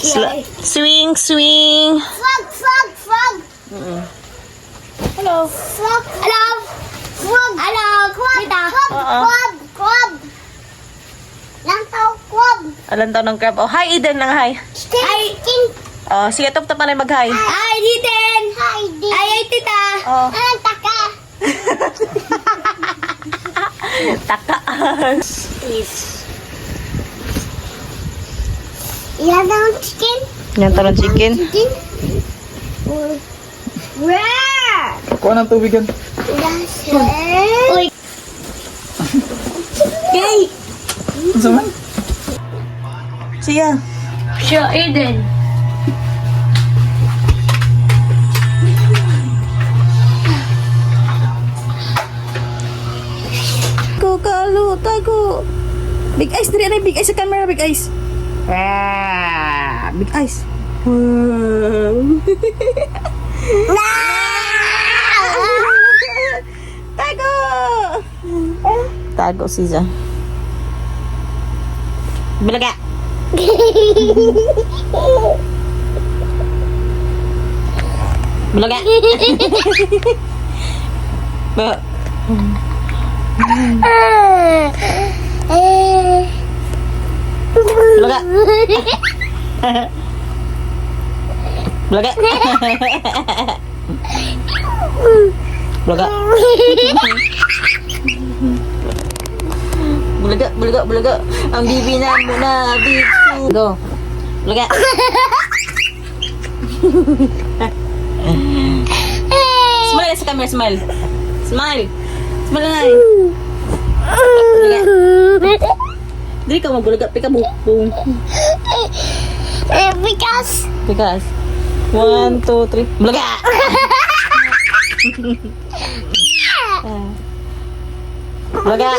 Swing, swing. Frog. Hello. Frog. Hello. Frog. Hello. Crab. Lantaw, crab. Alam daw ng crab. Oh, hi Eden lang, hi. Hi. Oh, sige, top na mag-hi. Hi, Diden. Hi, Diden. Ay, tita. Oh. Taka. Taka. Please. Ilan ang chicken? Yan talong chicken. Where? Kuha ng tubig yan. Uy. Okay. Saan man? Siya. Siya, Aiden. Tago. Big eyes, dali na big eyes sa camera, big eyes. Ah, big eyes. Wow. Tago. Tago siya. Bulaga. Bulaga. Ba. Bulaga. Bulaga. Bulaga. Bulaga. Ang bibi na mo na bibi. Go. Bulaga. Smile sa camera, smile. Smile. Smile nga eh. Bulaga. Dili ka magbulaga, pika bukong. Because. Because. 1, 2, 3. Bulaga! Bulaga!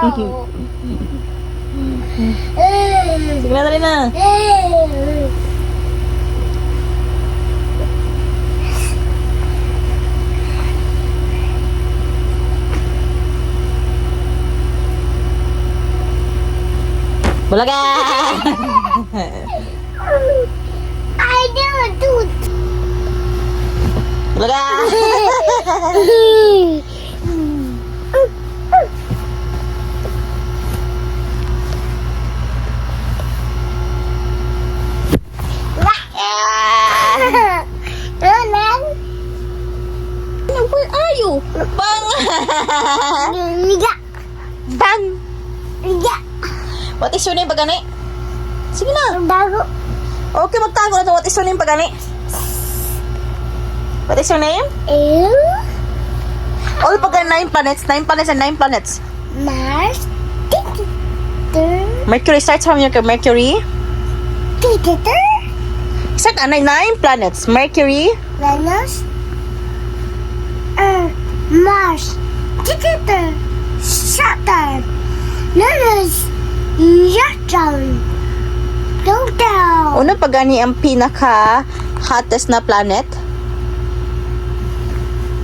Oh. Sige na, dali na. Bulaga! I never do. Bulaga! Where are you? Bang! Bang! What is your name, pagani? Sige na. Bago. Okay, magtago na to. What is your name, pagani? What is your name? All pagani 9 planets. 9 planets and 9 planets. Mars. Jupiter. Mercury starts from your Mercury. Jupiter. Start 9 planets. Mercury. Venus. Earth. Mars. Jupiter. Saturn. Uranus. Saturn. Pluto. Ano pagani ang pinaka hottest na planet?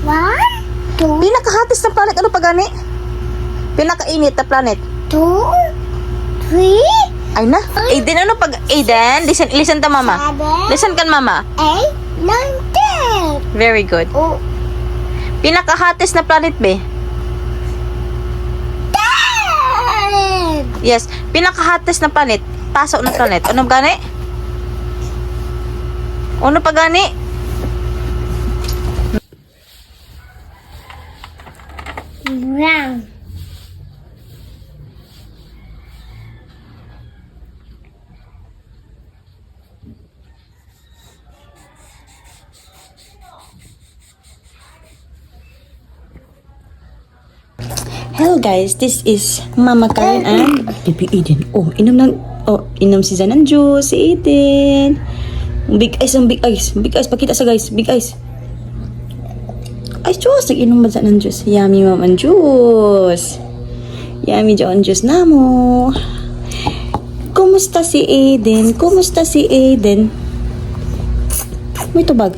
1, 2, Pinaka hottest na planet ano pagani? Pinaka init na planet. 2, 3, Ay na. Aiden ano pag Aiden? Listen to mama. 7, Listen kan mama. 8, 9, 10. Very good. Oh, Pinaka hottest na planet be? 10. Yes. Pinaka hottest na planet. Pasok na planet. Ano gani? Ano pagani? Brown. Hello guys, this is Mama Karen and Baby Eden. Oh, inom si Zan ng juice, si Eden. Big eyes, big eyes. Big eyes, pakita sa guys, big eyes. Ay, juice, nag-inom ba Zan ng juice? Yummy ma'am ang juice. Yummy dyan ang juice na mo. Kumusta si Eden? May tubag.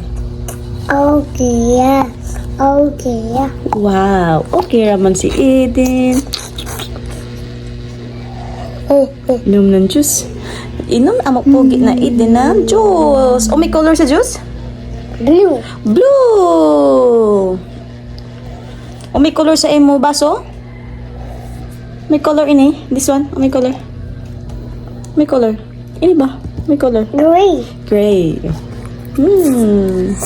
Okay, yeah. Wow, okay raman si Eden. Inom ng juice. Inom amok pogi na Eden ng juice. O may color sa juice? Blue. Blue. O may color sa imo baso? May color ini. This one. O may color. May color. Ini ba? May color. Gray. Gray. Hmm.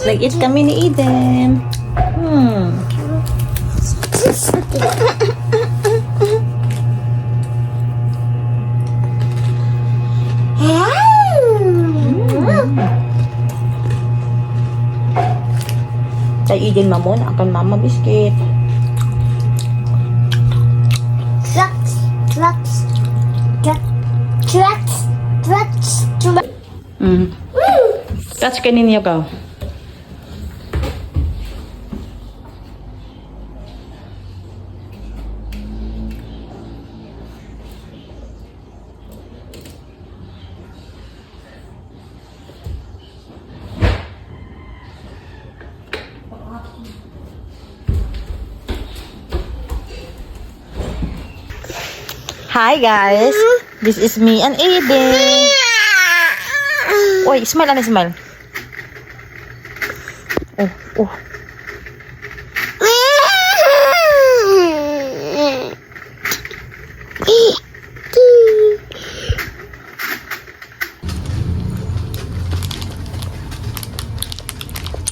Nag-eat kami ni Eden. Kay Eden mamon akan mama biscuit. Trucks. Trucks. Trucks. Trucks. Trucks. Catch kaninyo ka. Hi guys, this is me and Eden. Oy, smile ano smile. Oh.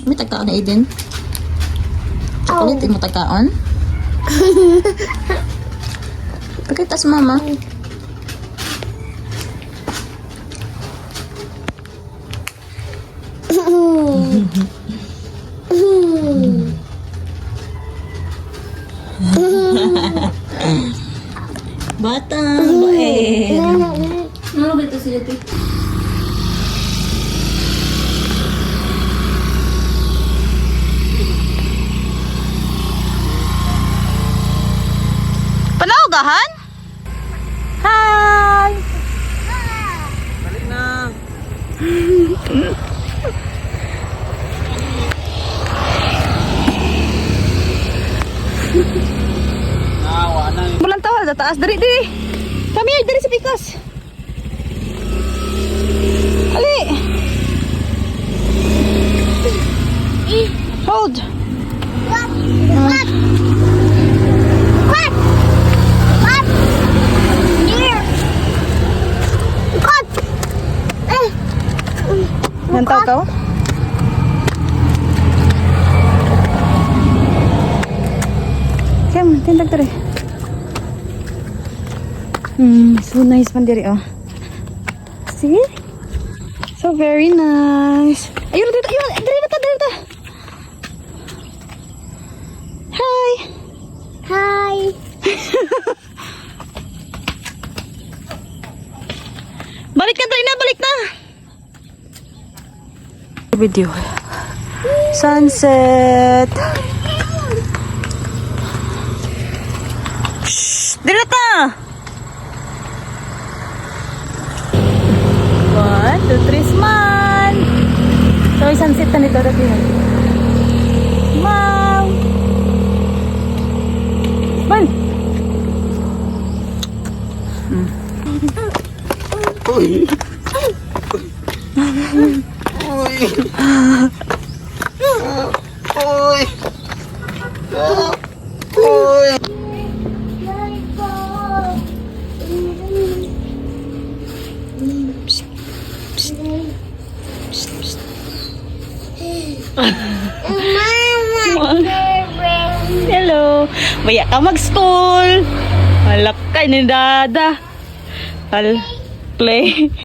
May tagkaon na Eden? Chocolate mo tagkaon? Pakita sa mama. Bata, bae. Ano ba ito sila ito? Panaugahan? Hi! Balik na. Nawa na. Bulan tawal sa taas. Dari. Kami ay dari sa pikas. Ali. Hold. What? What? What? What? Here. What? Nantaw ka? Kam, tindag tari. So nice man diri oh. See? So very nice. Ayun dito, diri na ta. Hi. Hi. Balik na. Video. Sunset. Shh, diri na ta. 1, 2, 3, smile. So, sunset na nito dati. Wow. Smile. Uy. Uy. Uy. Uy. Hello. Baya ka mag-school. Halak ka ni Dada. Play.